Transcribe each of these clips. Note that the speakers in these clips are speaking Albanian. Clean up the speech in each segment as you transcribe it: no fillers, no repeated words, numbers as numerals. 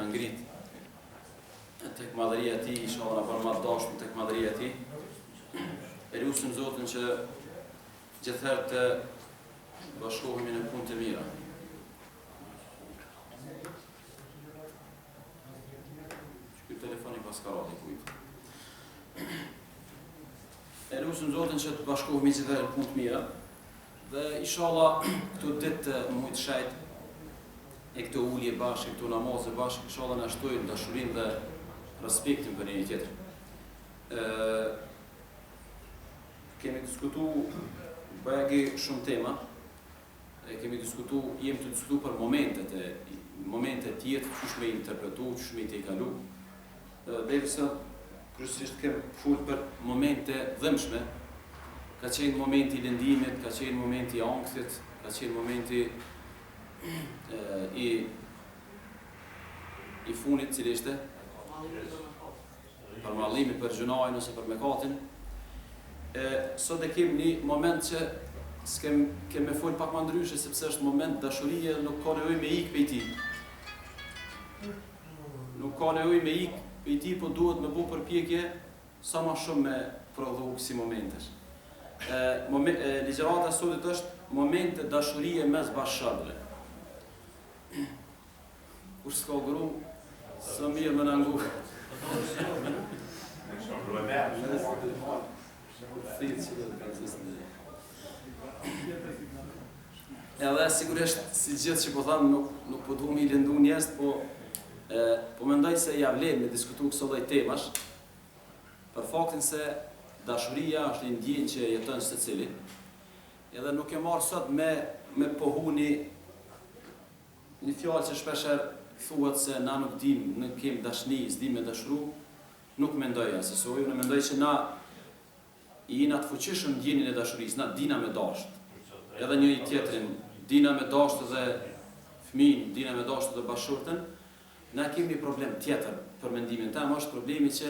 ngrit tek madhëria e tij, inshallah na bën më të dashur tek madhëria e tij. E lutim Zotin që gjithherë të bashkohemi në punë të mira. Ky telefoni pas ka radi kujt. E lutim Zotin që të bashkohemi gjithherë në punë të mira. Dhe inshallah këto ditë më të shajt e këto ullje bashkë, këto namazë bashkë, inshallah na shtojnë dashurinë dhe respektin për njëri tjetër. Kemi diskutuar bagi shumë tema, jemi të diskutuar për momente tjetë, çush me interpretu, çush me i kalu. Derisa kryesisht kemi folur për momente dhëmshme, ka qenë momenti i lëndimit, ka qenë momenti i ankthit, ka qenë momenti i funit, cili ishte për mallimi, për gjunajin ose për mekatin. Sot e kemi një moment që kemi fol pak më ndryshe, sepse është moment dashurie, nuk ka nevojë me ik prej tij. Nuk ka nevojë me ik prej tij, po duhet me bëu përpjekje sa më shumë me prodhu kësi momentesh. Ligjërata sotit është momente dashurie mes bashkëshortëve. Kur s'ka gru, së mirë më nëngu. Edhe sigurisht, si gjithë që po thamë, nuk po duhet me i lëndu njerëz, po mendoj se ja vlen me diskutu këso lloj temash, për faktin se dashuria është një ndjenjë që jeton secili, edhe nuk e marr sot me pohu një fjalë që shpeshherë thuhet se na nuk dim, nuk kemi dashni, s'dim me dashuru, nuk mendoj asoj, unë mendoj që na jena të fuqishëm në ndjenjën e dashurisë, na dina me dashur. Edhe njëri tjetrin, dina me dashur dhe fëmijën, dina me dashur dhe bashkëshorten, na kemi një problem tjetër për mendimin tim, është problemi që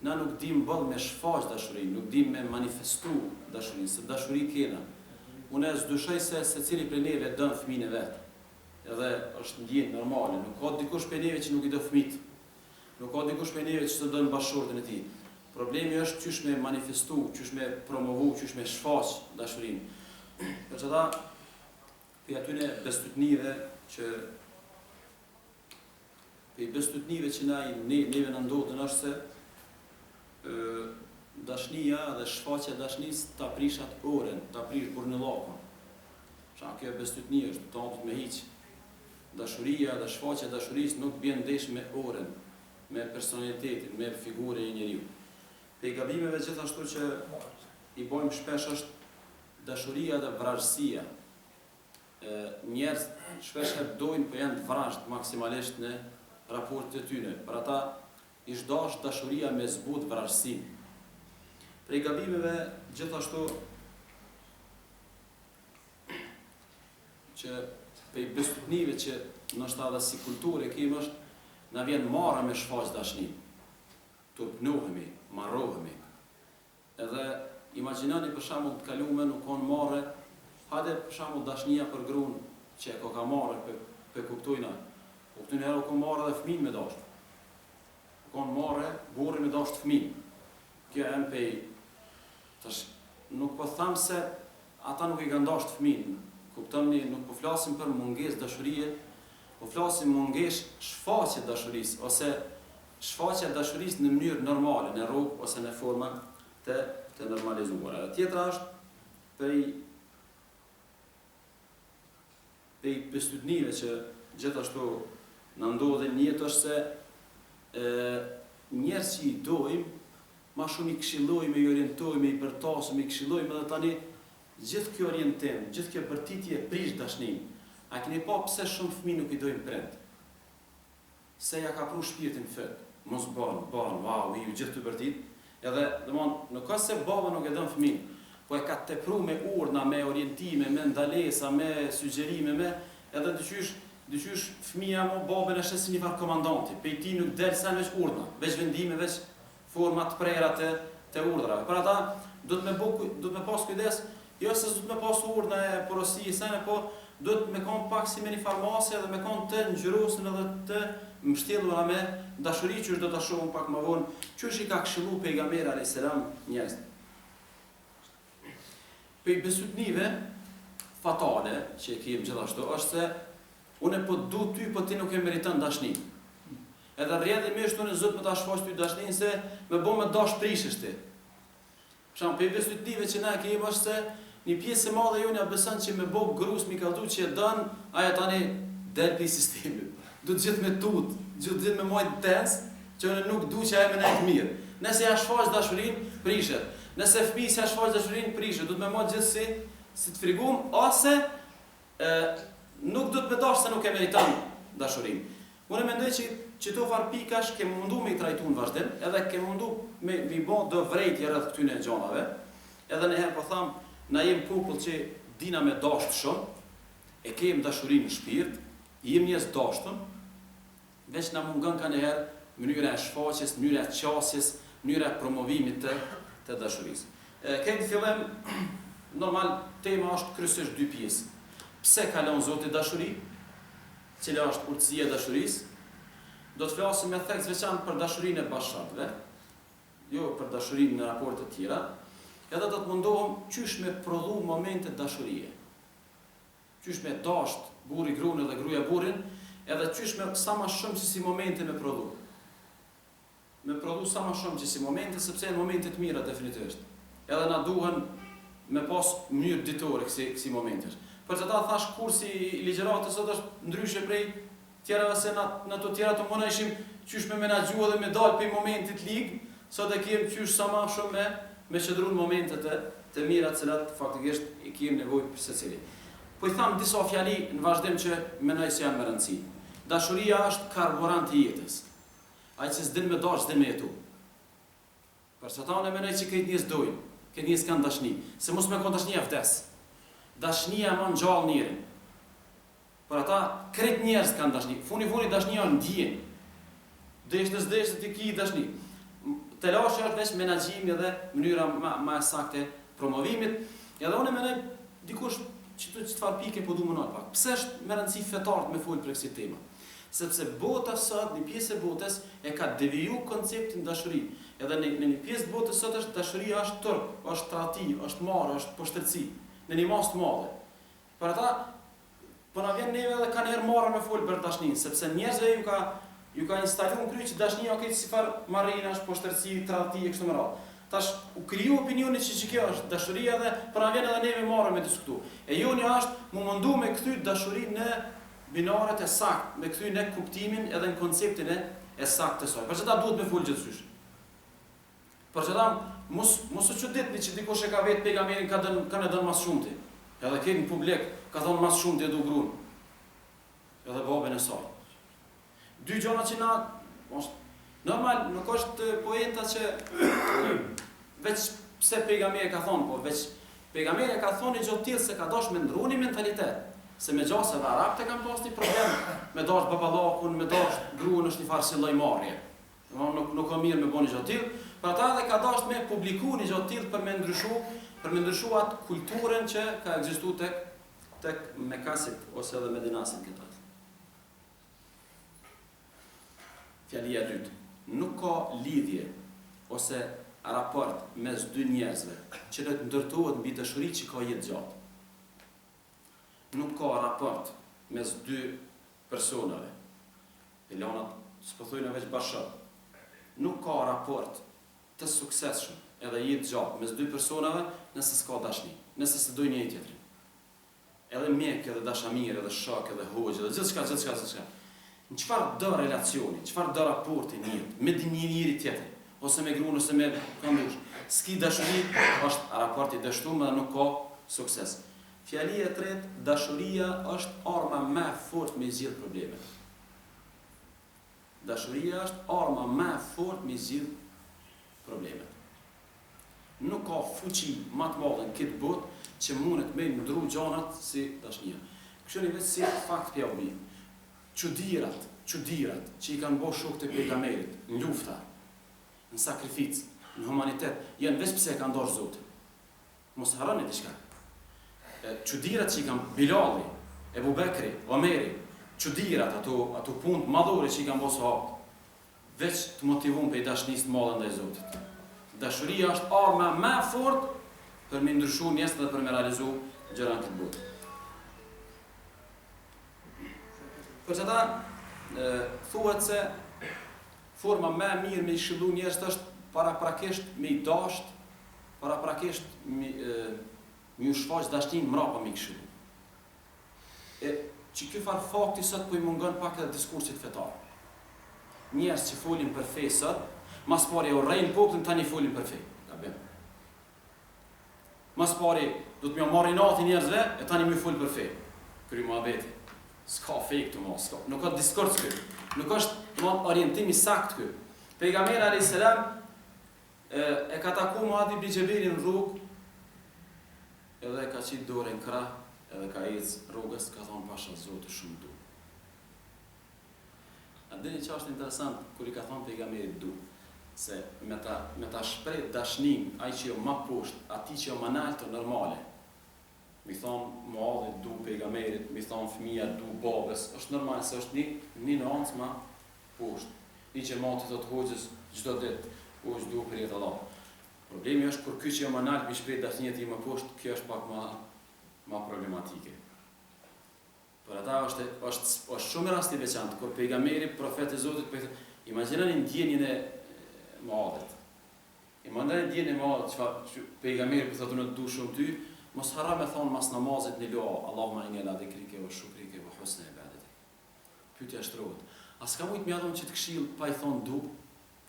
na nuk dim bëll me shfaq dashurinë, nuk dim me manifestu dashurinë, se dashuri kena. Unë s'dyshoj se secili prej neve don fëmijën e vet. Edhe është ndjenjë normale, nuk ka dikush prej neve që nuk i do fëmijët. Nuk ka dikush prej neve që s'do don bashkëshorten e tij. Problemi është çysh me manifestu, çysh me promovu, çysh me shfaq dashurinë. Për çfarë për atyne bestytnive që neve na ndodhen është se dashnia dhe shfaqja e dashnisë ta prishat orën, ta prish burnëllakun. Pra kjo bestytni është tantë me hiç. Dashuria dhe shfaqja e dashurisë nuk bën ndesh me orën, me personalitetin, me figurën e njeriu. Pe gabimeve gjithashtu që i bëjmë shpesh është dashuria dhe vrasësia. Njerëz shpesh dojnë po janë të vrasht maksimalisht në raportet e tyre. Për ata ish dash dashuria me zbut vrasësinë. Prej gabimeve gjithashtu që prej bestytnive që ndoshta edhe si kulturë kemi është na vjen marrë me shfaq dashnin. Turpnohemi, marrohemi. Edhe imagjinoni për shembull të kaluame nuk kanë marrë, hajde për shembull dashnia për gruan që e ka marrë pe kuptojna. Po këtu herë ka marrë edhe fëmijë me dashur. Kanë marrë burrin me dashur fëmijë. Kjo e MP tash nuk po them se ata nuk i kanë dashur fëmijën. Kuptoni, nuk po flasim për mungesë dashurie, po flasim mungesë shfaqje dashurisë ose shfaqja dashurisë në mënyrë normale, në rrugë ose në forma të normalizuara. Tjetra është prej bestytnive që gjithashtu na ndodhin në jetë është se njerëz që i dojmë, ma shumë i këshillojmë, i orientojmë, i bërtasëm, i këshillojmë edhe tani gjithë kjo orientim, gjithë kjo bërtitje prish dashnin. A keni pa pse shumë fëmijë nuk i dojnë prend? Se ja ka pru shpirtin fët. Mos bën, wow, i gjithë të bërtit. Edhe, nuk ka se baba nuk e don fëmijën, po e ka tepru me urdhna, me orientime, me ndalesa, me sugjerime, edhe dyqysh fëmija mo babën e shesin një farë komandanti, pe i ti nuk del sen veç urdhna, veç vendime, veç format prera të urdhrave. Për ata, do të me pas kujdes, jo se do të me pas urdhna e porosi i sene, po do të me kanë pak si me një farmasi edhe me kanë të ngjyrosin edhe të më shtjellura me dashuri që do ta shohim pak më vonë, çush I ka këshillu pejgamberi alayhis salam njerëz. Për besutnive fatale që kemi gjithashtu është se unë po du ty, po ti nuk e meriton dashni. Edhe rrjedhimisht unë Zot më ta shfaq ty dashnin se më bën më dash prishësh ti. Për shembull, për besutnive që na kemi është se një pjesë e madhe jonë ja beson që me bë grus mi kallzu që e don, ajo tani del pi sistemit. Do të gjithë me tut, gjithë me mojt tens, që unë nuk du që ajo më nejt mirë. Nëse ja shfaq dashurinë, prishet. Nëse fëmijë ja shfaq dashurinë, prishet. Do të më marr gjithsesi si të frigum ose nuk do të më dash se nuk e meriton dashurinë. Unë mendoj që to farë pikash ke mundu me I trajtu në vazhdim, edhe ke mundu me I bo do vrejtje rreth këtyne gjonave, edhe nëherë po tham, na jem popull që dina me dasht shumë, e kem dashurinë në shpirt, jem njerëz dashtëm, veç na mungon ka nëherë mënyra e shfaqjes, mënyra e qasjes, mënyra e promovimit të dashurisë. Këtë fillim, normal, tema është kryesisht dy pjesë. Pse ka lënë Zoti dashuri, cila është urtësia e dashurisë? Do të flasim me theks veçantë për dashurinë e bashkëve, jo për dashurinë në raporte të tjera, edhe do të mundohem qysh me prodhu momente dashurie. Qysh me dasht burri gruan dhe gruaja burrin, edhe qysh me sa më shumë që si momente me prodhu. Me prodhu sa më shumë që si momente, sepse janë momente të mira definitivisht. Edhe na duhen me pas mënyrë ditore kësi momente. Për që ta thash kursi I ligjëratës sot është ndryshe prej tjerave se në të tjera të mëna ishim qysh me menaxhu dhe me dal për momentit lig, sot e kem qysh sa më shumë me qëndru në momentet të mira cilat faktikisht I kem nevojë për secili. Po I tham disa fjali në vazhdim që mendoj se janë me rëndësi. Dashuria është karburant I jetës. Ai që s'din me dash, s'din me jetu. Për që ta unë mendoj që këtë njerëz dojnë, këtë njerëz kanë dashni, se mos me kon dashnia vdes. Dashnia më ngjall njërin. Për ata krejt njerëz kanë dashni. Funi dashnia ndjen. Deshte s'deshte ti ki dashni. Telashi është veç menaxhimi dhe mënyra më e saktë promovimit. Edhe unë mendoj dikush çfarë pike po du më nal pak. Pse është me rëndësi fetare me fol për këtë temë? Sepse bota sot, një pjesë e botës e ka deviju konceptin dashuri. Edhe në një pjesë të botës sot është dashuria është turp, është tradhti, është marrë, është poshtërci, në një mas të madhe. Për ata po na vjen neve edhe kanë herë marrë me fol për dashninë, sepse njerëzve ju ka instaluar në kry që dashnia ka si far marrinash, poshtërci, tradhti e kështu me radhë. Tash u kriju opinioni që kjo është dashuria dhe po na vjen edhe neve marrë me diskutu. E joni është mu mundu me kthy dashurinë në binaret e sakt, me kthy në kuptimin edhe në konceptin e saktë të saj. Për çfarë duhet me fol gjithçysh? Për çfarë mos u çuditni që dikush e ka vetë pejgamberin kanë dhënë më shumë ti. Edhe këtë në publik ka thonë më shumë ti e du gruan. Edhe babën e saj. Dy gjëra që na është normal, nuk është poenta që veç pse pejgamberi ka thonë, po veç pejgamberi ka thonë gjë të tillë se ka dash me ndruni mentalitet. Se me gjasëve arabët e kam pas një problem me dash baballakun, me dash gruan është një farë si llojmarrje. Nuk ka mirë me bëni gjë të tillë, për ata edhe ka dash me publiku një gjë të tillë për me ndryshu atë kulturën që ka ekzistuar tek Mekasit ose edhe Medinasin këta. Fjalia e dytë. Nuk ka lidhje ose raport mes dy njerëzve që do të ndërtohet mbi dashuri që ka jetë gjatë. Nuk ka raport mes dy personave. Elanat s'po thojnë veç bashkë. Nuk ka raport të suksesshëm edhe jetë gjatë mes dy personave nëse s'ka dashni, nëse se dojnë njëri tjetrin. Edhe mjek, edhe dashamir, edhe shok, edhe hoxh, edhe gjithçka. Në çfarë do relacioni, çfarë do raporti në jetë, me njëri tjetrin, ose me gruan ose me këndush. S'ki dashuri, është raporti dashnuar dhe nuk ka sukses. Fjalia e tretë, dashuria është arma më e fortë me zgjidh problemet. Dashuria është arma më e fortë me zgjidh problemet. Nuk ka fuqi më të madhe në këtë botë që mundet me ndru gjanat si dashnia. Kështu një vetë si fakt pjaubi. Çudirat që I kanë bërë shokët e pejgamberit në lufta, në sakrificë, në humanitet, janë veç pse e kanë dorë Zotin. Mos harroni diçka. Çudirat që I kanë Bilali, Ebu Bekri, Omeri, çudirat, ato punë madhore që i kanë bërë sahabët, veç të motivuar për dashurisë të madhe ndaj Zotit. Dashuria është arma më e fortë për me ndryshu njerëzit dhe për me realizu gjëra në këtë botë. Për çata thuhet se forma më e mirë me i këshillu njerëzit është paraprakisht me i dasht, paraprakisht me u shfaq dashnin mrapa me i këshillu. Që ky farë fakti sot po i mungon pak edhe diskursit fetar. Njerëz që folin për fe sot, mas pari e urrejnë popullin, tani folin për fe. Gabim. Mas pari do të më marrin natin njerëzve, e tani më fol për fe. Kry muhabeti. S'ka fe këtu mos, s'ka. Nuk ka diskurs këtu. Nuk është orientim i saktë këtu. Pejgamberi alayhis salam e ka taku Muadh ibn Jabelin në rrugë, edhe ka qit dorën në krah, edhe ka ecë rrugës, ka thonë pasha Zoti shumë du. A dini që është interesant kur i ka thonë pejgamberit du, se me ta shpreh dashnin, ai që jo më poshtë, atij që jo më lart normale. Mi thonë Muadhit du pejgamberit, mi thonë fëmia du babës, është normal se është një nuancë më poshtë. Një që mati thot hoxhës çdo ditë, hoxh du për jetë Allah. Problemi është kur ky që jo më lart mi shpreh dashnin e tij më poshtë, kjo është pak më problematike. Për ata është shumë rast i veçantë kur pejgamberi, profeti i Zotit, imagjinoni ndjenjen e Muadhit. Imagjinoni ndjenjen e Muadhit që pejgamberi po thotë unë du shumë ty, mos harro me thon mas namazit në lo, Allahumma inni ala dhikrike wa shukrike wa husni ibadati. Pyetja është rrot. A s'ka mujt më dhon që të këshill pa i thon du?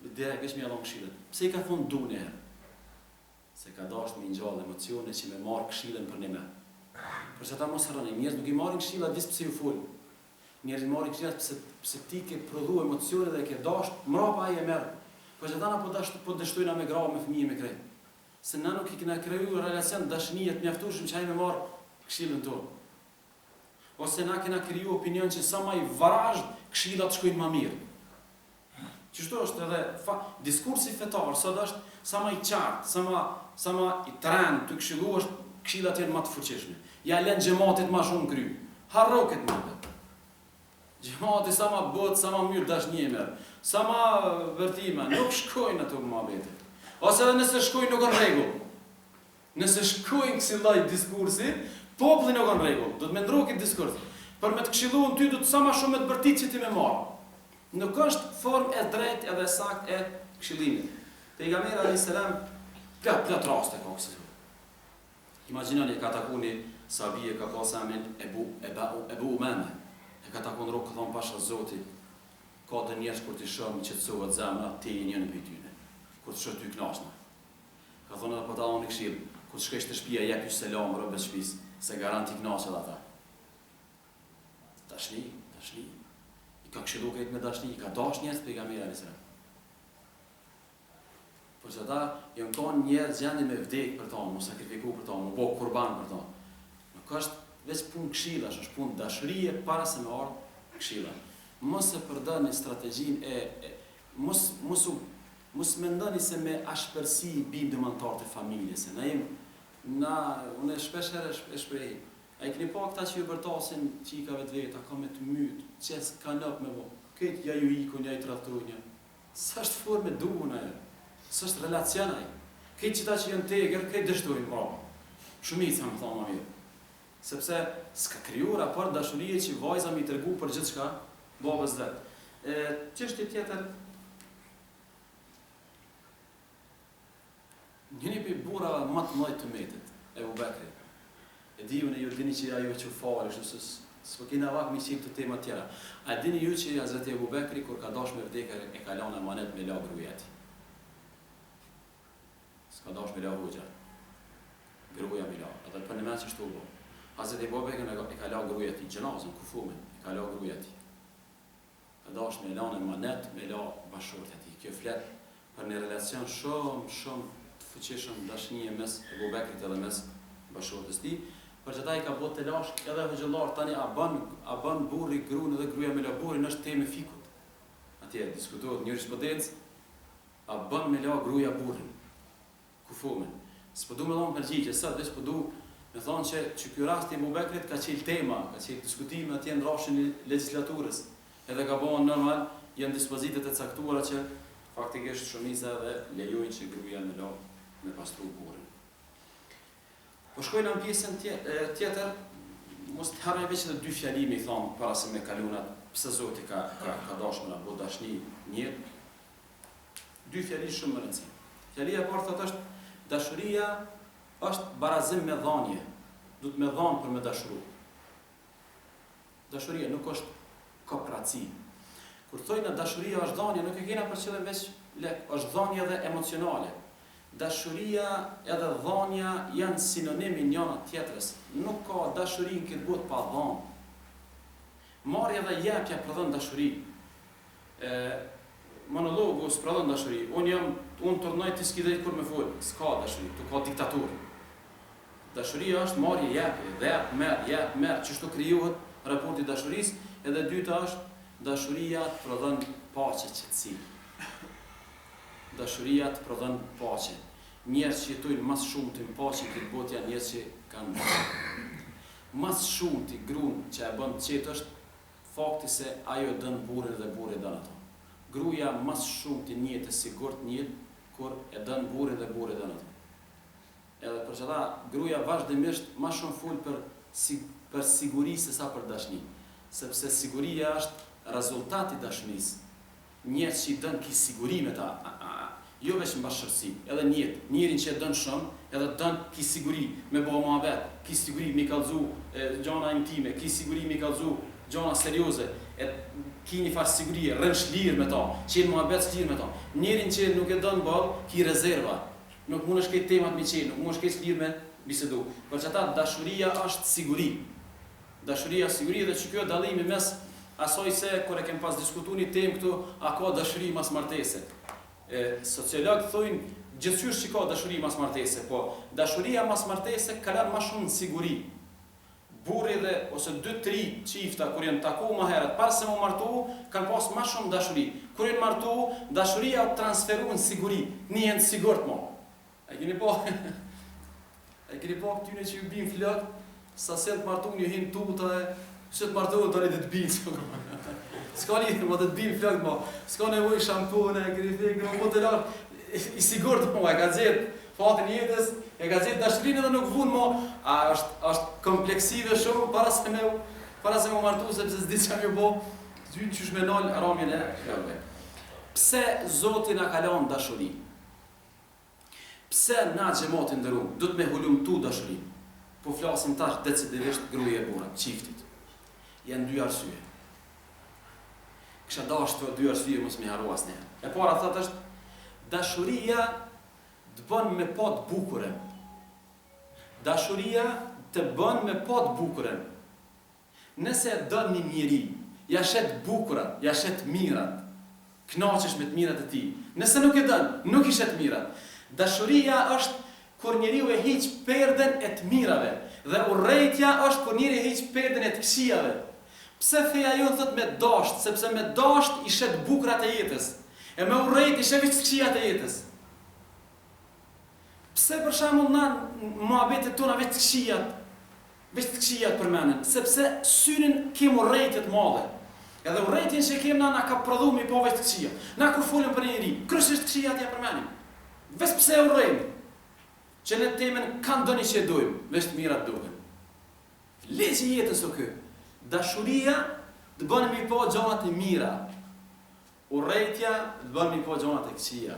Direkt veç më dhon këshillin. Pse i ka thon du ne? Se ka dashur me ngjall emocione që më marr këshillën për ne. Për çata mos harroni, njerëz nuk i marrin këshillat vetëm pse ju fol. Njerëz marrin këshillat pse ti ke prodhuar emocione dhe ke dashur, mbrapa ai e merr. Për çata na po dështojna me grave, me fëmijë, me krejt. Se na nuk i kena krijuar relacion dashnije të mjaftueshëm që ai më marr këshillën tonë. Ose na kena krijuar opinion që sa më i varazh, këshillat shkojnë më mirë. Qështu është edhe diskursi fetar, sot është sa më i qartë, sa më i trend të këshillu është këshillat janë më të fuqishme. Ja lën xhamatit më shumë kry. Harro këtë mëdë. Xhamati sa më bëhet, sa më mirë dashnie merr. Sa më vërtime, nuk shkojnë ato muhabete. Ose edhe nëse shkojnë nuk kanë rregull. Nëse shkojnë kësi lloj diskursi, populli nuk kanë rregull. Do të më ndrojë këtë diskurs. Për me të këshilluar ty do të sa më shumë të bërtit që ti më marr. Nuk është formë e drejtë edhe saktë e këshillimit. Pejgamberi alayhis salam plot raste ka kështu. Imagjinoni ka takuni Sabie ka pasamin Ebu Umame. E ka takun rrugë ka thonë pasha Zoti, ka të njerëz kur t'i shohim qetësohet zemra, ti je njëri prej tyre. Kur të shoh ty kënaqshna. Ka thonë edhe po ta doni këshill, kur të shkosh te shtëpia jep ju selam robës shtëpisë, se garanti kënaqet ata. Dashni. I ka këshillu këtë me dashni, i ka dash njerëz pejgamberi alayhis salam. Por që ata janë kanë njerëz gjendje me vdek për ta, mos sakrifiku për ta, më bo kurban për ta. Nuk është veç punë këshillash, është punë dashurie para se me ardh këshilla. Mos e përdorni strategjinë mos mendoni se me ashpërsi i bim dëmëntar të familjes. Unë shpesh herë e shpreh. Ai keni pa këta që ju bërtasin çikave të veta, ka me të myt, çes ka lop me vo. Këtë ja ju ikun, ja i tradhtojnë. S'është formë duhun ajo. S'është relacion ai. Këtë qita që janë tegër, këtë dështojnë prapë. Shumica më thonë më mirë. Sepse s'ka krijuar raport dashurie që vajza më i tregu për gjithçka babës vet. Çështje tjetër. Njëri prej burrave më të mëdhenj të Metit, Ebu Bekri. E dini ju dini që ajo që fare, kështu s'po kena vak me çik të tema tjera. A dini ju që Hazreti Ebu Bekri kur ka dashur me vdekje e ka lënë amanet me la gruaja. S'ka dashur me la hoxha. Gruaja me la. Atë për në mes që shtu bo. Hazreti Ebu Bekri e ka la gruaja ti xhenazën kufumin, e ka la gruaja ti. Ka dashur me lënë amanet me la bashortja ti. Kjo flet për një relacion shumë të fuqishëm dashnije mes Ebu Bekrit edhe mes bashortës ti. Për që ta i ka botë të lash, edhe hëgjëllar tani a bën burri gruën edhe gruaja me la burrin është temë fikut. Atje diskutohet një jurisprudencë, a bën me la gruaja burrin, kufumin. S'po du me dhonë përgjigje, sot veç po du Me thonë që ky rast i Abu Bekrit ka qenë tema, ka qenë diskutime atje në rrafshin e legjislaturës. Edhe ka bëhen normal, janë dispozitet e caktuara që faktikisht shumica edhe lejojnë që gruaja me pastru burrin. Po shkojnë në pjesën tjetër, mos të harroj veç edhe dy fjalime i thonë para se me kalunat, pse Zoti ka dashur na bëj dashni një. Dy fjali shumë më rëndësishme. Fjalia e parë thotë është dashuria është barazim me dhanje. Du të me dhanë për me dashuru. Dashuria nuk është kooperaci. Kur thojnë dashuria është dhanje, nuk e kena për qëllim veç lek, është dhanje edhe emocionale. Dashuria edhe dhanja janë sinonimi njëna tjetrës. Nuk ka dashuri në këtë botë pa dhanë. Marrja dhe jepja prodhon dashuri. Monologu s'prodhon dashuri. Unë turnoj ti s'ki drejt kur me fol, s'ka dashuri, tu ka diktaturë. Dashuria është marrje jepje, jep, merr, çështo krijohet raporti i dashurisë, edhe dyta është dashuria të prodhon paqe, qetësi. Dashuria të prodhon paqe. Njerëz që jetojnë mas shumë të paqe këtë botë janë njerëz që kanë mas shumë të gruan që e bën qetë është fakti se ajo dën burrin dhe burri dën ato. Gruaja mas shumë të njëjtë e sigurt njëjtë kur e dën burrin dhe burri dën ato. Edhe për çfarë gruaja vazhdimisht më shumë fol për siguri se sa për dashni, sepse siguria është rezultati i dashurisë. Njerëz që dën ki siguri me ta, jo vetëm bashkësi, edhe njërin që dën shumë, edhe dën ki siguri me bëu mohabet, ki siguri me kallzu gjëra intime, ki siguri me kallzu gjëra serioze, e ki një farë siguri, rënshlir me ta, që mohabet shlir me ta. Njërin që nuk e dën ball, ki rezerva. Nuk mundesh këtë temat me qenë, nuk mundesh këtë shlir me bisedu. Për çata dashuria është siguri. Dashuria siguri dhe që kjo dallimi mes asoj se kur e kem pas diskutuar një temë këtu, a ka dashuri mas martese. Sociologët thonë gjithçysh që ka dashuri mas martese, po dashuria mas martese ka lënë më shumë siguri. Burri dhe ose 2-3 çifta kur janë takuar më herët para se u martu, kanë pas më shumë dashuri. Kur janë martu, dashuria u transferuan siguri, nihen të sigurt më. E keni po? E keni po këtyne që ju bin flok, sa se të martu një hin tuta e që të martu të rejtë të binë. Ska një, më të bin flok më. Ska nevoj shampone, e keni fekë, më të lartë. I sigurt më, e ka zetë fatin jetës, e ka zetë dashurinë edhe nuk vunë më. Është kompleksive shumë para se me martu, sepse s'di që kam ju bo, ty që shme nalë aramjën e flokve. Pse Zoti na ka lënë dashuri? Pse na xhamatin ndërum, do të me hulumtu dashuri? Po flasim tash decidivisht gruaja e burrit, çiftit. Janë dy arsye. Kisha dashur të dy arsye mos më harro asnjëherë. E para thotë është dashuria të bën me pa të bukurën. Dashuria të bën me pa të bukurën. Nëse don një njeri, ja shet bukurat, ja shet mirat, kënaqesh me të mirat e tij. Nëse nuk e don, nuk i shet mirat. Dashuria është kur njeriu e hiq perden e të mirave, dhe urrejtja është kur njeriu e hiq perden e të këqijave. Pse feja jonë thot me dasht, sepse me dasht i shet bukurat e jetës, e me urrejt i shet të këqijat e jetës. Pse për shembull na muhabetet tona vetë të këqijat përmenden, sepse syrin kem urrejtje të mëdha. Edhe urrejtjen që kem na ka prodhuar me po vetë të këqija. Na kur folëm për një njerëz, kryesisht këqijat ja përmendim. Vesh pse urrejmë, që në temën kanë doni që e dojmë, vesh të mirat duhen. Leqë jetës o kë, dashuria të bënë mi po gjonat e mira, urrejtja të bënë mi po gjonat e këqija.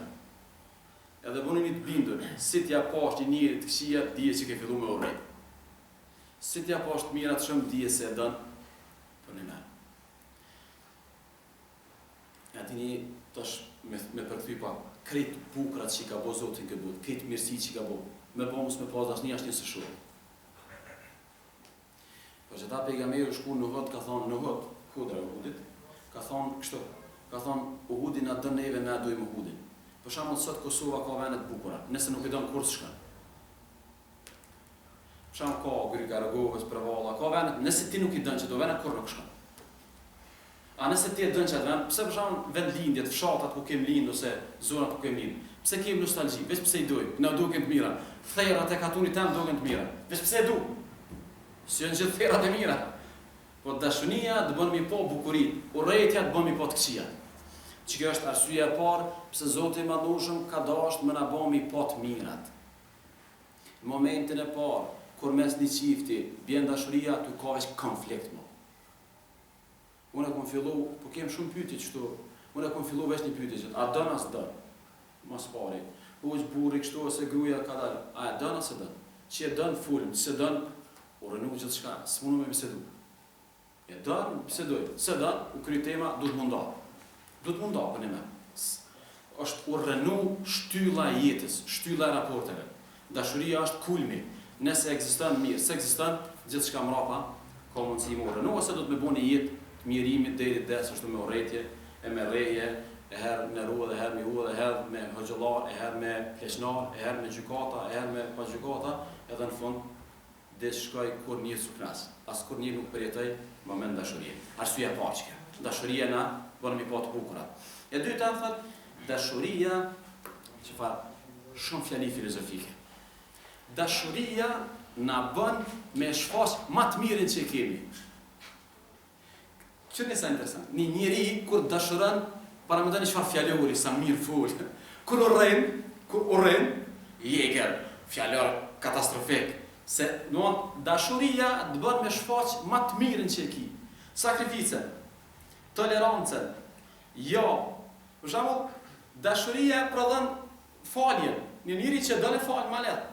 Edhe bënë mi të bindur, si t'ja pasht i njëri të këqija, dije që ke fillu me urrejt. Si t'ja pasht mirat shumë, dije se e dënë për një merë. Ja ti një tash me përkthy pa, kretë bukrat që i ka bo Zotin këtë botë, kretë mirësi që i ka bo, me bo mos me pas dashni ashtë një së shumë. Për që ta pejgamberi u shku në Uhud, ka thonë në Uhud, hudra Uhudit, ka thonë kështu, ka thonë Uhudin a dën neve, ne dojmë Uhudin. Për shembull sot Kosova ka venet bukura, nëse nuk i dën kur s'shkon. Për shembull ka Grika, Rogovës, Prevalla, ka venet, nëse ti nuk i dën që do venet kur nuk shkon. A nëse ti e dën çat vend, pse për shembull vendlindjet, fshatat ku kem lind ose zonat ku kem lind, pse kem nostalgji, veç pse i doj, na duken të mira. Therrat e katuni tan duken të mira. Veç pse e du. Si janë gjithë therrat e mira. Po dashunia të bën mi po bukurinë, urrëtia të bën mi po të këqija. Që kjo është arsyeja e parë pse Zoti i Madhëshëm ka dashur më na bë mi po të mirat. Në momentin e parë kur mes një çifti bën dashuria, aty ka veç konflikt më. Unë kam fillu, po kem shumë pyetje kështu. Unë kam fillu veç një pyetje që a don as don. Mos pari. Po është burri kështu ose gruaja ka dalë. A e don ose don? Që e don fulm, se don urrënu gjithçka. S'mundem me bisedu. E don, bisedoj. Se don, u kry tema, du të mundoh. Du të mundoh për një me. Është urrënu shtylla e jetës, shtylla e raporteve. Dashuria është kulmi. Nëse ekziston mirë, se ekziston gjithçka mrapa, ka mundësi më urrënu ose do të më bëni jetë mirimit deri des është me urrëtie, e me rreje, e herë me ruë dhe herë me huë, dhe herë me hoxhallar, e herë me pleqnar, e herë me gjykata, e herë me pa gjykata, edhe në fund dhe shkoj kur një suknas. As kur një nuk përjetoj moment dashurie. Arsyeja e parë kjo. Dashuria na bën mi pa të bukura. E dyta thot dashuria, çfarë shumë fjali filozofike. Dashuria na bën me shfaq më të mirën që kemi. Që nësa interesant, një njeri kur dashuron, para më dani çfarë fjalori, sa mirë fol. Kur urren, jeger, fjalor katastrofik. Se dashuria të bën me shfaq më të mirën që e ki. Sakrificën, tolerancën. Jo, për shembull, dashuria prodhon faljen. Një njeri që don e fal më lehtë.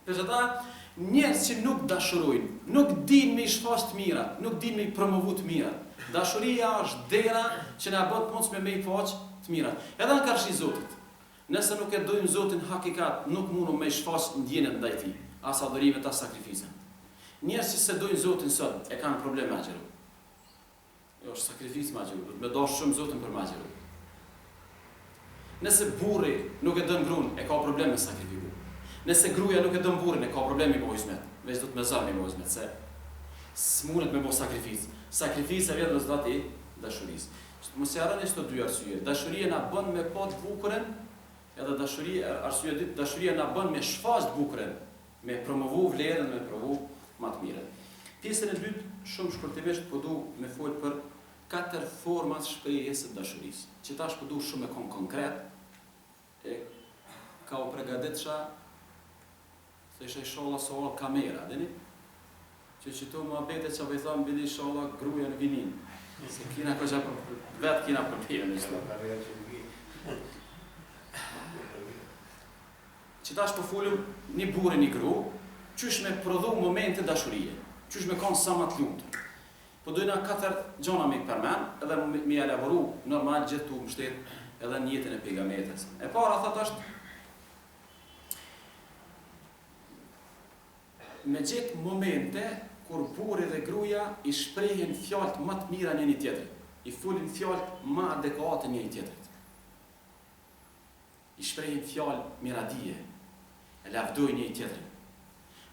Për ata njerëz që nuk dashurojnë, nuk din me i shfaq të mirat, nuk din me i promovu të mirat. Dashuria është dera që na bën të mundshme me i faq të mirat. Edhe në karshi Zotit. Nëse nuk e dojmë Zotin hakikat, nuk mundum me i shfaq ndjenjat ndaj tij, as adhurimet as sakrificën. Njerëz që se dojnë Zotin sot e kanë probleme me xheru. Jo, është sakrificë me xheru, me dash shumë Zotin për me xheru. Nëse burri nuk e don gruan, e ka problem me sakrificën. Nëse gruaja nuk e don burrin, e ka problemi me hizmet. Veç do të më zëmi me hizmet se s'mundet me bo sakrificë. Sakrifica vjen rezultat i dashurisë. Mos e harroni këto dy arsye. Dashuria na bën me pa të bukurën, edhe arsyeja e dytë, dashuria na bën me shfaq të bukurën, me promovu vlerën, me promovu më të mirën. Pjesën e dytë, shumë shkurtimisht po du me fol për 4 forma të shprehjes së dashurisë. Që tash po du shumë me konkret. Ka u përgatitësha se ishe sholla sola kamera, dini? Që qëto më abete që po i thamë bili sholla gruja në vinin. Se kina ko që vetë kina probleme në shtu. Që tash po fulim një burë një gru, qysh me prodhu momente dashurie, qysh me konë sa më të lumë. Po dojna 4 gjona me përmen, edhe me elaboru normal gjithu më shtet edhe në jetën e pejgamberit. E para thot është me gjithë momente kur burri dhe gruaja i shprehin fjalët më të mira njëri tjetrit, i folin fjalët më adekuate njëri tjetrit. I shprehin fjalë miradije, e lavdojnë njëri tjetrin.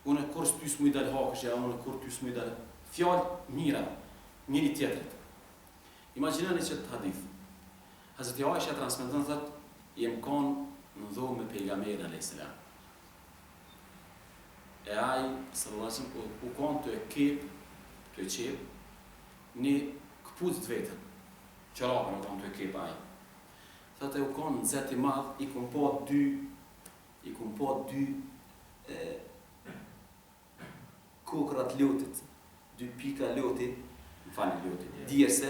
Unë kur s'ty s'mu i dal hakësh, unë kur ty s'mu i dal fjalë mira njëri tjetrit. Imagjinoni që të hadith. Hazreti Aisha transmeton thotë, jem kon në dhomë me pejgamberin alayhis salam. E ai sallallahu u kon të qep një këpucë të vetën. Çorapën u kon të qep ai. Thotë u kon nxet i madh, i kom po dy kokrat lotit, 2 pika loti, më falni loti, djerse,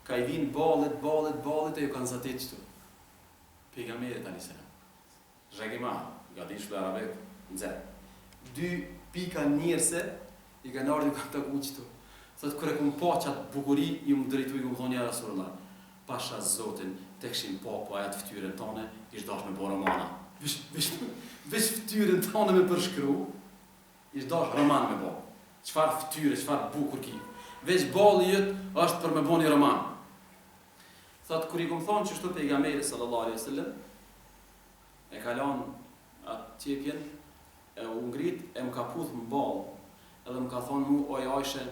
ka i vinë ballet e ju kanë zatit qëtu. Pejgamberit alayhis salam. Zhagima, gati shlu arabek, nxet. 2 pika njerëse i kanë ardhur kanë taku qëtu. Thotë kur e kum pa qatë bukuri, ju më drejtu i kum thonë ja Rasulullah. Pasha Zotin, tek shin po atë fytyrën tonë, ish dash me bërë romana. Veç fytyrën tonë me përshkru, ish dash roman me bërë. Çfarë fytyre, çfarë bukur ki. Veç balli jët është për me bërë një roman. Thotë kur i kum thonë që shtu pejgamberi sallallahu alaihi wasallam, e kalon atë qepjen, e u ngrit, e më ka puth më ballë, edhe më ka thonë mu, oj Ajshe,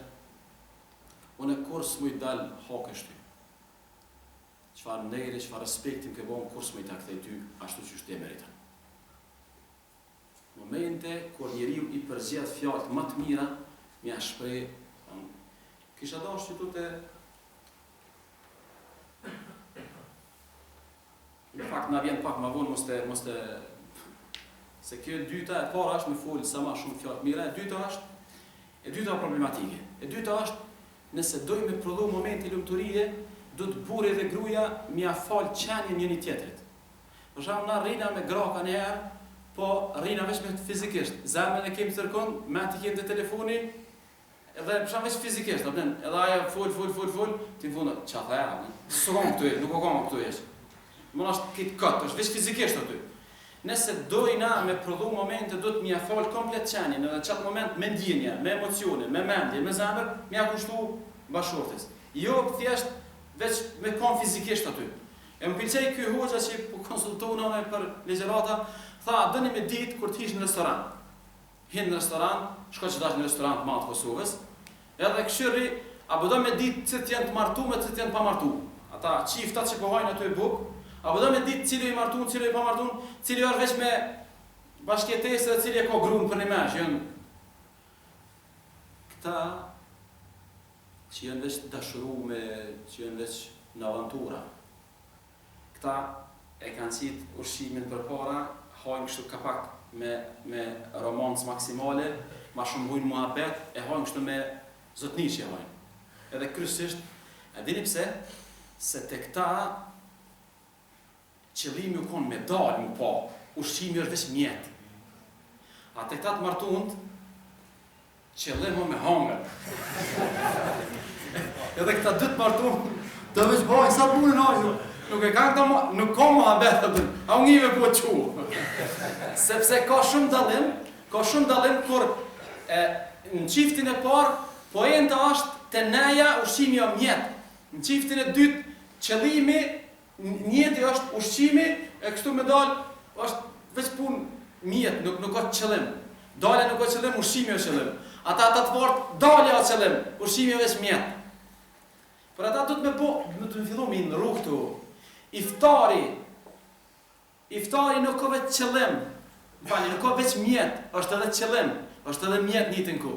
unë kur s'muj dal hakësh ty. Çfarë nderi, çfarë respektim ke bon, kur s'muj ta kthej ty ashtu siç ti e meriton. Momente kur njeriu i përzgjedh fjalët më të mira, m'ia shpreh, kisha dashur që të në fakt na vjen pak më vonë mos të se kjo e dyta, e para është me fol sa më shumë fjalë mira, e dyta problematike. E dyta është nëse dojmë me prodhu momente lumturie, do të burri dhe gruaja m'ia fal qenin njëri tjetrit. Për shembull na rrina me graka një herë, po rrina vetëm fizikisht. Zemrën e kemi tërkon, menti kemi te telefoni, edhe për shembull fizikisht, apo edhe ajo fol, ti vjen çfarë tha, s'kam këtu, nuk e kam këtu jesh. Më është këtë këtë, është veç fizikisht aty. Nëse dojna me prodhu momente, do të m'ia fal komplet qenin, edhe çat moment me ndjenja, me emocione, me mendje, me zemër, m'ia kushtu bashortes. Jo thjesht veç me kon fizikisht aty. E më pëlqej ky hoxha që po konsultona me për ligjërata, tha dëni me ditë kur të hish në restoran. Hin në restoran, shko që dash në restoran të madh të Kosovës, edhe këshirri, apo do me ditë cilët janë të martuar, cilët janë të pamartuar. Ata çiftat që po hajnë aty buk, apo do me ditë cili i martuar, cili i pamartuar, cili është veç me bashkëtesë dhe cili e ka gruan për një mesh, janë këta që janë veç dashuruar, që janë veç në avantura. Këta e kanë qitë ushqimin përpara, hajnë kështu kapak me romancë maksimale, ma shumë hujnë muhabet, e hajnë kështu me zotnishje hajnë. Edhe kryesisht, e dini pse? Se te këta qëllimi u konë me dalë mu pa, ushqimi është veç mjetë. A te këta të martunt, qëllimi me hangër. Edhe këta dy të martunt, të veç bajnë, sa punën hajnë, nuk e kanë këta, nuk ka muhabet, a ungive po qu. Sepse ka shumë dalim, kur në qiftin e parë, poenta është të neja ushqimi o mjetë. Në qiftin e dytë, qëllimi, njeti është ushqimi, e kështu me dalë, është veç punë mjetë, nuk ka qëllim. Dalja nuk ka qëllim, ushqimi o qëllim. Ata të vartë, dalja o qëllim, ushqimi o veç mjetë. Për ata du të me fillu me në rrugë të Iftari nuk ka veç qëllim, nuk ka veç mjetë, është edhe qëllim, është edhe mjetë njëtën ku.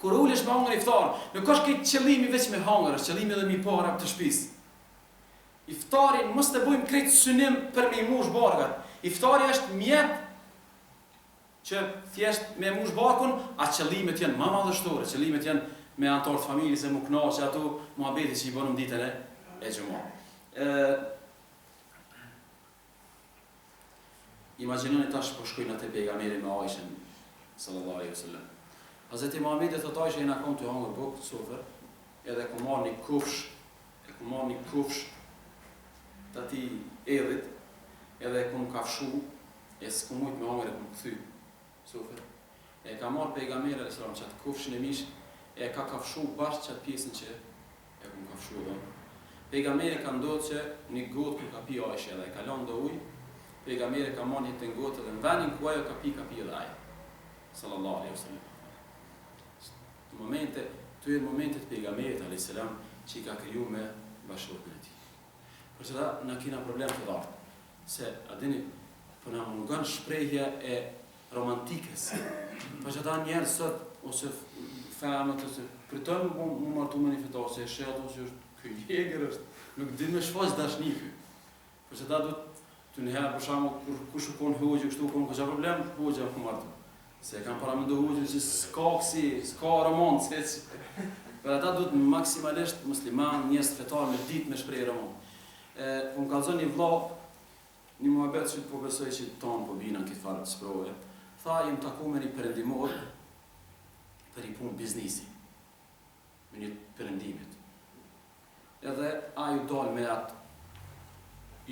Kur ulesh me hangër iftar, nuk është këtë qëllimi veç me hangër, është qëllimi edhe mi para të shtëpisë. Iftarin mos të bujmë krejt synim për me i mush barkat. Iftari është mjet që thjesht me mush barkun, a qëllimet janë më madhështore, qëllimet janë me antarë të familjes e më knaqe ato muhabeti që i bënëm ditën e xumah. Imagjinoni tash po shkojnë atë pejgamberi me Aishën sallallahu alaihi wasallam. Hazreti Muhamedi thotë Aishë na kom të hangër bukë të sofër, edhe ku marr një kufsh, të ati edhit, edhe ku më kafshu, e s'ku mujt me hangër e ku më këthy sofër. E ka marr pejgamberi alayhis salam çat kufshin e mish, e ka kafshu bashkë çat pjesën që e ku më kafshu edhe. Pejgamberi ka ndodhur që një gotë ku ka pi Aishë edhe ka lënë do ujë, pejgamberi ka marrë një tengotë dhe në vendin ku ajo ka pi edhe ai. Sallallahu alaihi wasallam. Këto janë momentet pejgamberit alayhis salam që i ka kriju me bashkëpunën e tij. Por çdo na kena problem të dhartë, se a dini po na mungon shprehja e romantikës. Po çdo njerëz sot ose famët ose priton më martu me një fetare se sheh ato që është ky jegër është, nuk din me shfaq dashni ky. Po çdo do të nëherë për shembull kur kush u kon hoxhë kështu kon ka problem, hoxha ku martu. Se kam para me hoxhën që s'ka romancë, për ata duhet maksimalisht musliman, njerëz fetar me ditë me shpreh roman. Unë kallzon një vëlla, një muhabet që po besoj që tonë po bina këtë farë të sprove, tha jem taku me një perëndimor për i punë biznisi, me një perëndimit. Edhe a ju dalë me atë,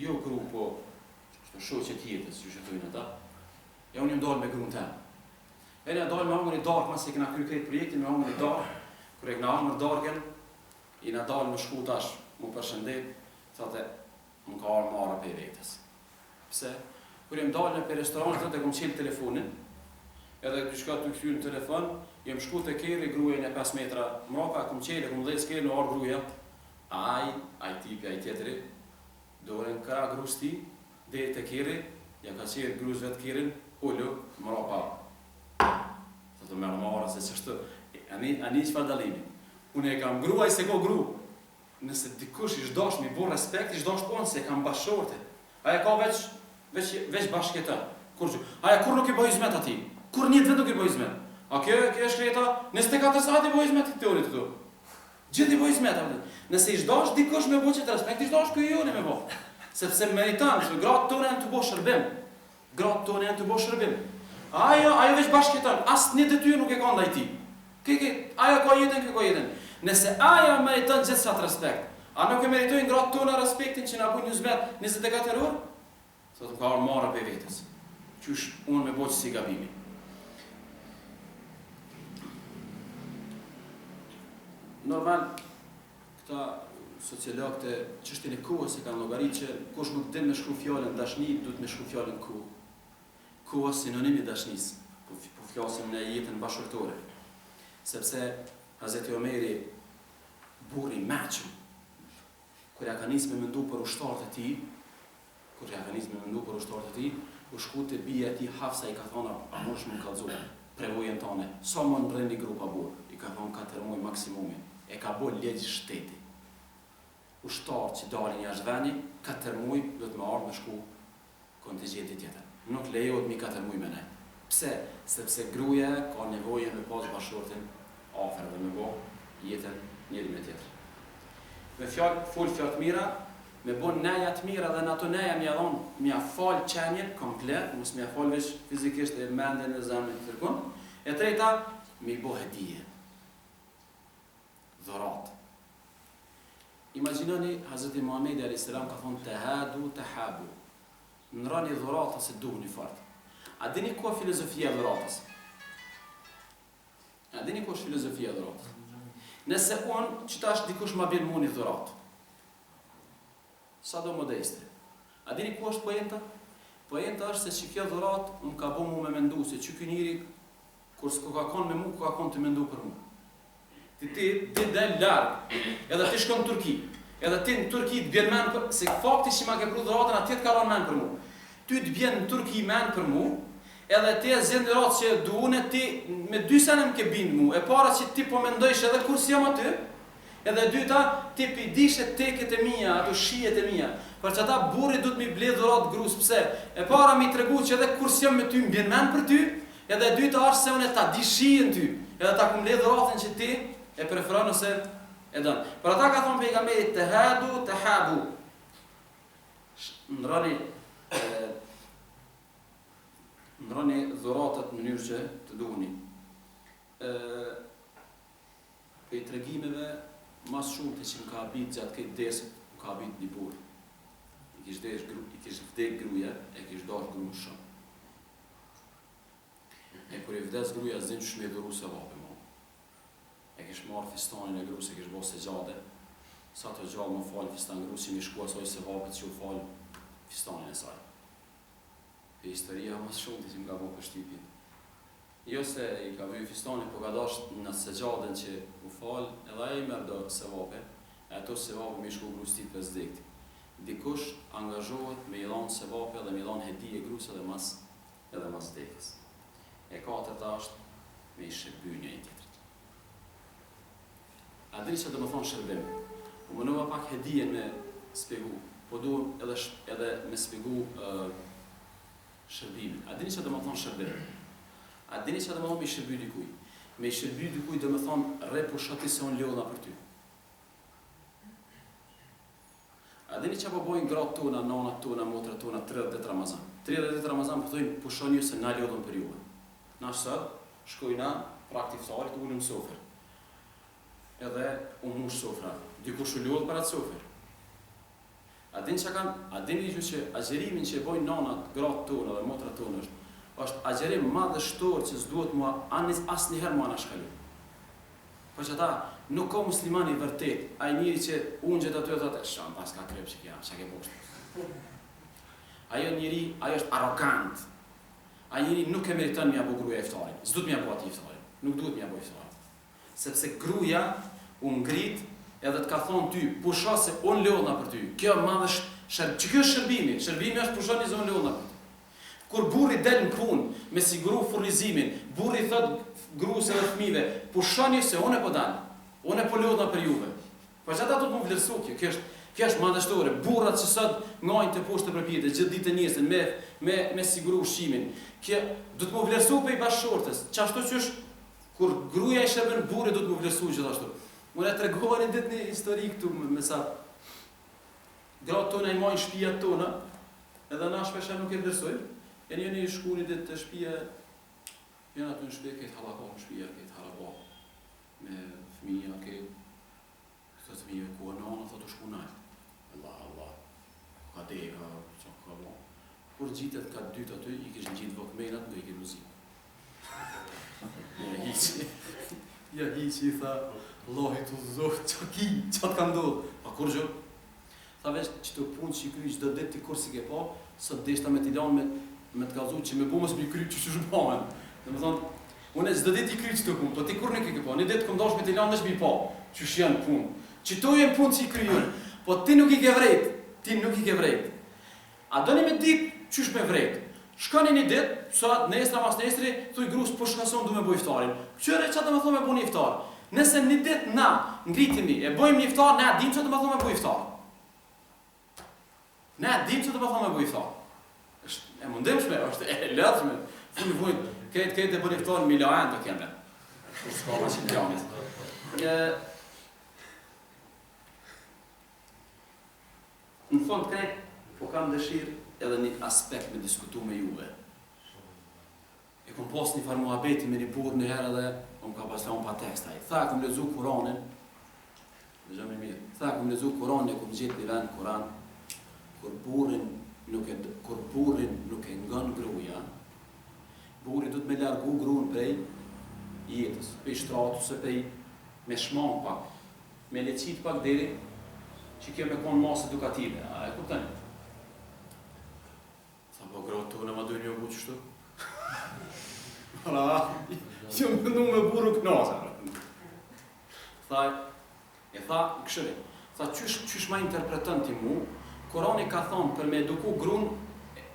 jo grupo, shoqet jetës, që shetojnë ata, e unë jem dalë me grunë temë. E një dalë me hangër i darkë, mas e këna kry krejt projektin me hangër i darkë, kër e këna hangër darkën, i në dalë më shku tash, mu përshëndet, thate, më ka arë marë për i vetës. Pse? Kër jem dalë në për restoranët, të kom qelë telefonin, edhe këshka të këthy në telefon, jem shku të keri grujen e 5 metra mrapa, kum qele, kum dhes keri në orë gruja, aj tipi, aj tjetëri, dore në kra grus ti, dhe të keri, ja ka qerë grus vetë kerin, ullu, mrapa. Të të mërë marë, se qështu, ani që fa dalimi. Unë e kam gruaj se ko gru. Nëse dikush ish dosh mi bo respekt, ish dosh ponë se e kam bashkëshorte. Aja ka veç bashkëta. Aja kur nuk i bëj izmet ati? Kur një të vetë nuk i bëj izmet? A kjo e shkreta, 24 saat i bëj izmet të teorit këtu. Gjithë i bëj izmet ati. Nëse ish dosh dikush me bo qëtë respekt, ish dosh këj joni me bo. Sepse meritan, që gratë tonë janë të bo shërbim. Gratë tonë janë të bo shërbim. Ajo veç bashkëtan, asë një të ty nuk e ka ndaj ti. Ajo ka jetën, kjo ka jetën. Nëse aja meriton gjithë sa të respekt, a nuk e meritojnë gratë tona respektin që nga bujnë 24 orë? Së të ka orë marë për vetës. Qysh unë me boqë si gabimi. Normal, këta sociologët e çështjen e kohës e kanë llogaritë që kush nuk din me shkru fjalën dashni, duhet me shkru fjalën kohë. Koha sinonimi dashnisë, po flasim në jetën bashkëtorë. Sepse Hazreti Omeri, burri meqëm, kur ja ka nisë me mendu për ushtarët e tij, u shku të bija e tij Hafsa i ka thonë, a mosh më kallëzoj, prevojën tone, sa më në një grupa burë, i ka thonë 4 muaj maksimumi, e ka bo legj shteti. Ushtarët që dalin jashtë veni, 4 muaj do të më ardhë me shku kontingjenti tjetër. Nuk lejohet mi 4 muaj me ne. Pse? Sepse gruaja ka nevojë me pas bashkëshortin afër dhe me bo jetën njëri me tjetër. Me fol fjalë të mira, me bo neja të mira dhe në ato neja mja fal qenjen komplet, mos mja fal veç fizikisht e mendjen e zemrën të tërkun. E treta, mi bo hedije. Dhurat. Imagjinoni Hazreti Muhamedi a.s. ka thonë tahadu tahabu. Nërani dhuratës e duhni fort. A dini ku është filozofia e dhuratës? Nëse unë që tash dikush ma bjen mu një dhuratë, sa do modeste. A dini ku është poenta? Poenta është se që kjo dhuratë më ka bo mu me mendu se që kjo njëri kur s'ko ka konë me mu, ku ka konë të mendu për mu. Ti del largë, edhe ti shkon në Turki, edhe ti në Turki të bjen men për, se fakti që ma ke pru dhuratën, atje të karon men për mu. Ty të bjen në Turki men për mu, edhe ti e zjen dhuratë që duhune, ti me 2 sene më ke bind mu, e para që ti po mendojsh edhe kur si jam aty, edhe dyta, ti pidishe teket e mija, ato shijet e mija, për që ata burri du të mi ble dhuratë grus, pse? E para mi tregu që edhe kur si jam me ty më bjen men për ty, edhe dyta është se unë e ta di shijen ty, edhe ta kum ble dhuratën që ti e preferon ose e dënë. Për ata ka thonë pejgamberi tahadu tahabu. Nërani dhuratët në mënyrë që të duhuni. Për i tregimeve, mas shumë të që më ka abit gjatë këtë desit, më ka abit një burë. I kish vdek gruja, e kish dash gru më shumë. E kur i vdes gruja, zinë shumë i dhuru se vape mo. E kish marrë fistanin e gru, se kish bo se gjade. Sa të gjallë më falë fistan gru, si mi shku asoj se vape që u falë fistanin e saj. Për historia mas shumë të që më ka bo për shtypin. Jo se i ka vyjë fistanin, po ka dash në sejaden që u falë, edhe e i mërë do sevape, e ato sevape mi shku grustit për zdekti. Dikush angazhohet me i lanë sevape dhe me i lanë hedi e grus edhe mas zdektis. E katërta është me i shërby një i tjetërit. A diri që do më thonë shërbim, po më nëma pak hedije me spjegu, po du edhe me spjegu shërbimin. A dini që do më thonë shërbim? A dini që do më thonë me i shërby dikuj? Me i shërby dikuj do më thonë repu shati se unë lodha për ty. A dini që po bojnë gratë tona, nanat tona, motrat tona 30 Ramazan? 30 Ramazan përtojnë pushon ju se na lodhën për juve. Na sot, shkojna prakti iftarit, ullëm sofer. Edhe unë mush sofra. Dikush u lodhë për atë sofer. A dini që agjerimin që e bojnë nanat, gratë tona dhe motrat tona është agjerim madhështor që s'duhet mua asë njëherë mua në shkallu. Po që ata nuk ka muslimani vërtet, a i njëri që unë gjithë aty e thotë, shanë pas ka krep që kja, që ke poshtë. Ajo është arrogant. A njëri nuk e meriton mja bu gruja iftarin, s'du të mja bu ati iftarin. nuk duhet mja bëj iftar. Sepse gruaja u ngrit edhe të ka thonë ty, pusha se unë lodhna për ty. Kjo është shërbimi. Shërbimi është pusha një zonë lodhna për ty. Kur burri del në punë me siguru furnizimin, burri thot gruas edhe fëmijëve, pushoni se unë po dal. Unë po lodhna për juve. Po çata do të më vlerësu kjo është madhështore. Burrat që sot ngajnë të poshtë të përpjetë gjithë ditën njësën me siguru ushqimin. Kjo do të më vlerësu për i bashkëshortës. Çashtu që kur gruaja i shërben burri do të më vlerësu gjithashtu. Unë e tregova një ditë një histori këtu me sa gratë tona i majnë shtëpiat tona, edhe na shpesh nuk e vlerësojmë. Jeni shku një ditë të shtëpia, janë aty në shtëpi këtë hallako në shtëpia, këtë hallako me fëmija, këtë fëmijëve ku nona thotë u shku nalt. Allah, ka dega, që ka bo. Kur gjitet ka dytë aty, i kishën gjitë vokmenat, do i ke muzikë. Ja hiqi, i tha, Allahi të zohë, që të ka ndodhë. Pa kur gjë? Tha veç që të punë që i kry çdo ditë ti kur si ke po, sot deshta me t'i lanë me të kazu që me bu mos me i kry që shbahen. Dhe me thonë, unë çdo ditë i kry që të punë, po ti kur nuk i ke po, një ditë këm dash me t'i lanë nesh me i po, që janë punë. Që to jenë punë që i kryjën, po ti nuk i ke vrejt, A do një me ditë qysh me vrejt? Shkoni një ditë, sot nesra mas nesri, thuj grus po shkason du me bu iftarin. Qëre që të me thonë me bu një iftar? Nëse një ditë na ngritimi e bojmë një iftar, ne dim që të me thonë me bu iftar. Ne dim që të me thonë me bu iftar. E mundimshme, është e lëtshme. Funi vujt, këtë e bën iftar milion të keme. S'ka ma që milionit. Në fond këtë, po kam dëshirë edhe një aspekt me diskutu me juve. E kom pas një farë muhabeti me një burë një herë edhe kom ka pasla unë pa tekstaj. Tha, kom lezu Kuranin, dhe gjë me mirë, tha, kom lezu Kuranin e kom gjithë një vend Kuran, kur burrin nuk e ngon gruja, burri du të me largu gruën prej jetës, prej shtratus e prej me shmang pak, me leqit pak deri që kjo me konë mas edukative. A e kuptani? Tha, po gratë të në ma dojnë një bu qështu? Që më nu me burru knasa. Tha, këshëri, tha, qysh ma interpretën ti mu, Korani ka thonë për me eduku grun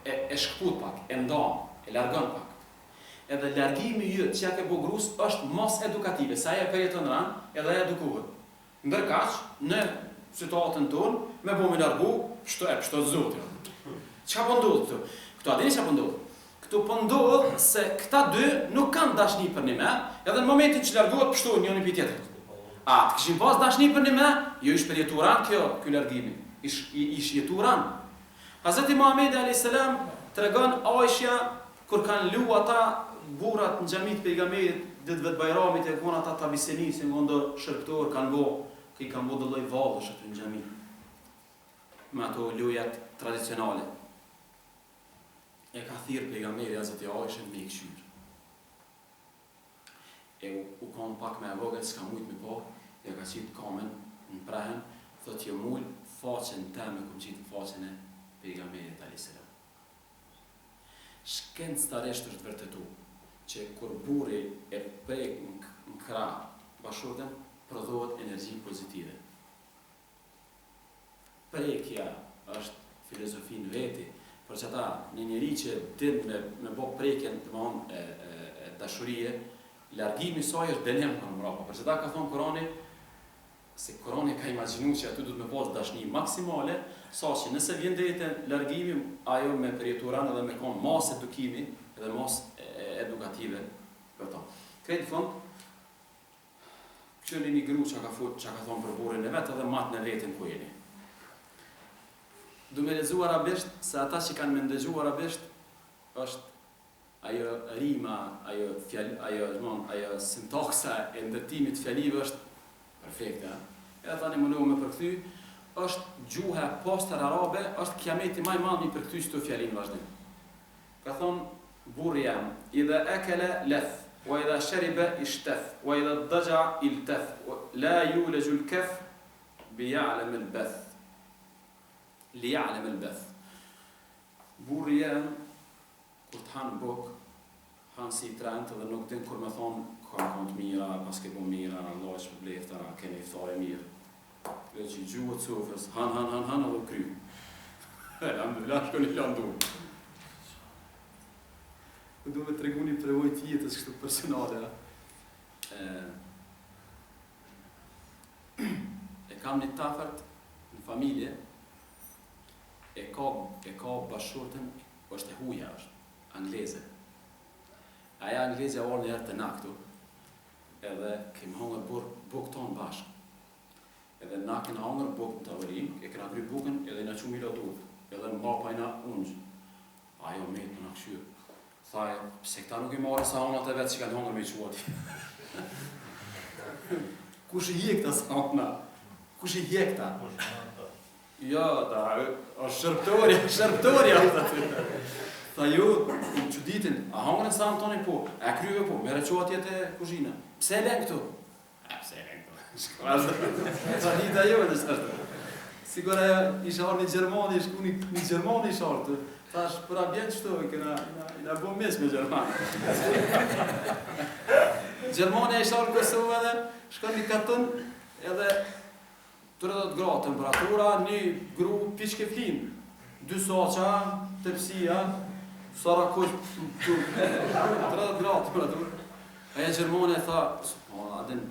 e shkput pak, e ndonë, e largën pak. Edhe largimi jëtë që ja ke bo grus është mos edukative, sa e për jetën ranë edhe e edukuhet. Ndërkaq, në situatën tonë, me bo me largu, pështo zotë. Qa po ndodhë këtu? Këtu adini qa po ndodhë? Këtu po ndodhë se këta dy nuk kanë dashni për një me, edhe në momentin që largohet pështo njën i për tjetër. A, të këshim pas dashni për një me, jo ish për jeturan kjo largimi. Ish jeturan. Hazreti Muhamedi a.s. të regon Aisha, kur kanë lu ata burat në gjamit pejgamberit, ditëve të Bajramit e konë ata tabiseni, se nga ndo shërptor kanë bo, këj kanë bo dhe loj valësh atë në gjamit. Me ato lujat tradicionale. E ka thirë pejgamberi Hazreti Aisha me i këshyrë. E u konë pak me vogët, s'ka mujtë me po, e ka qitë kamen në prehen, thot jo mullë faqen teme këmë qitë faqen e pejgamberit a.s. Shkencëtarisht është vërtetu që kur burri e prek në krah bashkëshorten, prodhohet energji pozitive. Prekja është filozofi në veti, për që ta një njeri që din me bo prekjen të më honë e dashurije, largimi saj është denem për në mrapa. Për që ta ka thonë Korani, se Korani ka imaginu që aty du të me pas dashni maksimale, sa që nëse vjen dhejte largimi, ajo me përjeturan edhe me konë mas edukimi edhe mas edukative për ta. Krejtë fund, këshëri një gru që ka thonë për burin e vetë edhe matë në vetin ku jeni. Du me lezu arabisht, se ata që kanë me ndëgju arabisht, është ajo rima, ajo sintaksa e ndërtimit fjalive është perfekte. Edhe tani më me përkthy, është gjuha postër arabe, është kiameti maj madh i përkthy që të fjalin vazhdim. Ka thonë burri jam, idha akala leth, wa idha shariba ishtaf, wa idha daja iltaf, la yulaju al-kaf bi ya'lam al-bath. Li ya'lam al-bath. Burri jam, kur të hanë buk, hanë si trajnë dhe nuk din kur me thonë kanë të mira, pas ke po mira, Allah që për blefta, keni iftare mirë. Dhe që i gjuhët sofrës, han, edhe kry. Alhamdulillah, shko një landu. Du me të regu një prevojt jetës kështu personale. E kam një tafërt në familje, e ka bashkëshortën, është e huja, është angleze. Aja angleze orë një herë të na këtu, edhe kemë hangër bukë tonë bashkë. Edhe na kena hangër bukë në tavërim, e kena kry bukën edhe na qumë i ladur, edhe më bapa i na ungjë. Ajo me të na këshyrë. Thaj, pse këta nuk i marrë saunat e vetë që kanë hangër me i quati. Kush i hjek ta sauna? Kush i hjek ta? Ja, ta, është shërptorja. Tha ju, në quditin, a hangër në saunë toni po? E kryve po, mere quati e kuzhina. Pse e len këtu? Pse e len këtu? Shkvazë. Ta hita jo në sërtë. Sigur e isha orë një Gjermani, shku një Gjermani isha orë. Thash, për a bjenë qëto, i na bo mes me Gjermani. Gjermani isha orë në Kosovë edhe, shka një katën, edhe 30 gradë temperatura, një gru piqke flinë. 2 soqa, tepsia, sara kush, 30 gradë temperatura. Aja Gjermani e tha, adin,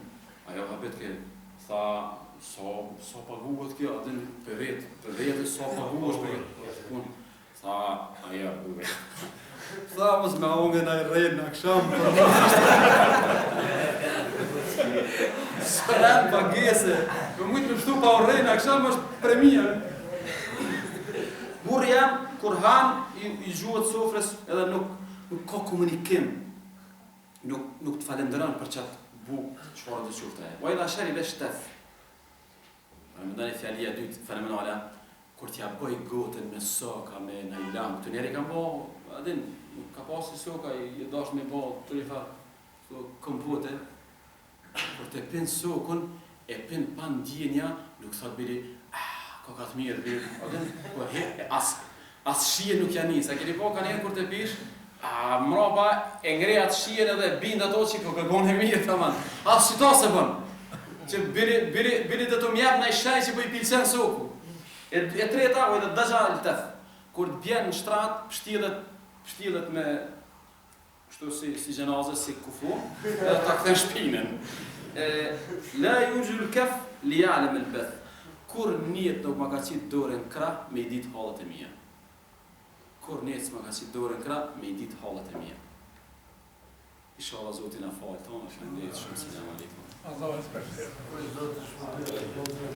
ajo habet ke, tha, so paguhet kjo, adin, për vetë, so paguhet për kjo. Tha, aja, për vetë. Tha, mos me onge na i rejnë në aksham. Sërën pagese, për mujtë me pështu pa o rejnë në aksham është premia. Burë jam, kur hanë, i gjuhët sofrës edhe nuk ka komunikim. Nuk të falendëran për qatë bukë që farë të quftë e. Vajda shëri dhe shtef. Më ndani fjallia dytë fenomenale, kur t'ja bëj gotën me soka, me në i lamë. Të njeri kam bo, adin, nuk ka pasi soka, i dash me bo të një farë kompote. Kur të pinë sokën, e pinë pan djenja, nuk thot bili, ka të mirë, bili. Adin, as shien nuk janë njësë. A keni po ka njerë kur të pish, mrapa e ngrej atë shien edhe bind ato që ko kërgon e mirë, të manë. As qita se bënë. Që bili të të mjep në i shenj që po i pilsen soku. E treta, ojde dëgja lëtef. Kur të bjenë në shtrat, pështillet me kështu si gjenazë, si kufu, edhe ta këthen shpinën. La ju gjullu kef, li jale me lbeth. Kur njët nuk ma ka qitë dore në kra, me i ditë halët e mija. Kur njët s'ma ka qitë dore në kra, me i ditë halët e mija. Inshallah Zotin a falë tonë, shëndet, shumë selam aleikum. Allah e shpeshtë.